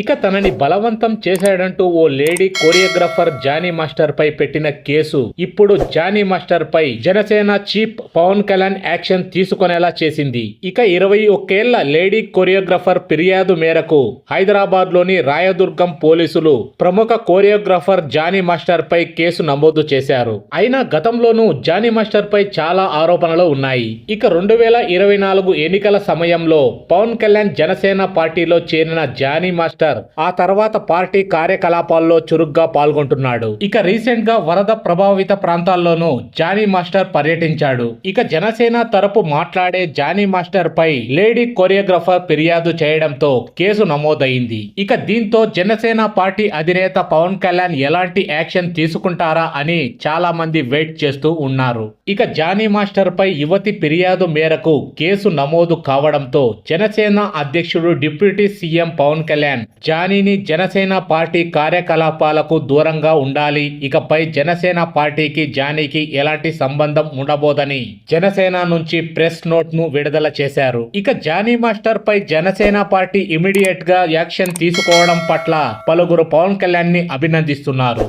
ఇక తనని బలవంతం చేశాడంటూ ఓ లేడీ కొరియోగ్రాఫర్ జానీ మాస్టర్ పై పెట్టిన కేసు ఇప్పుడు జానీ మాస్టర్ పై జనసేన చీఫ్ పవన్ కళ్యాణ్ యాక్షన్ తీసుకునేలా చేసింది. ఇక 21 ఏళ్ల లేడీ కొరియోగ్రాఫర్ ఫిర్యాదు మేరకు హైదరాబాద్ లోని రాయదుర్గం పోలీసులు ప్రముఖ కొరియోగ్రాఫర్ జానీ మాస్టర్ పై కేసు నమోదు చేశారు. అయినా గతంలోనూ జానీ మాస్టర్ పై చాలా ఆరోపణలు ఉన్నాయి. ఇక 2024 ఎన్నికల సమయంలో పవన్ కళ్యాణ్ జనసేన పార్టీలో చేరిన జానీ మాస్టర్ ఆ తర్వాత పార్టీ కార్యకలాపాల్లో చురుగ్గా పాల్గొంటున్నాడు. ఇక రీసెంట్ గా వరద ప్రభావిత ప్రాంతాల్లోనూ జానీ మాస్టర్ పర్యటించాడు. ఇక జనసేన తరపు మాట్లాడే జానీ మాస్టర్ పై లేడీ కొరియోగ్రాఫర్ ఫిర్యాదు చేయడంతో కేసు నమోదైంది. ఇక దీంతో జనసేన పార్టీ అధినేత పవన్ కళ్యాణ్ ఎలాంటి యాక్షన్ తీసుకుంటారా అని చాలా మంది వెయిట్ చేస్తూ ఉన్నారు. ఇక జానీ మాస్టర్ పై యువతి ఫిర్యాదు మేరకు కేసు నమోదు కావడంతో జనసేన అధ్యక్షుడు డిప్యూటీ సీఎం పవన్ కళ్యాణ్ జానీని జనసేన పార్టీ కార్యకలాపాలకు దూరంగా ఉండాలి, ఇకపై జనసేన పార్టీకి జానీకి ఎలాంటి సంబంధం ఉండబోదని జనసేన నుంచి ప్రెస్ నోట్ ను విడుదల చేశారు. ఇక జానీ మాస్టర్ పై జనసేన పార్టీ ఇమీడియట్ గా యాక్షన్ తీసుకోవడం పట్ల పలువురు పవన్ కళ్యాణ్ ని అభినందిస్తున్నారు.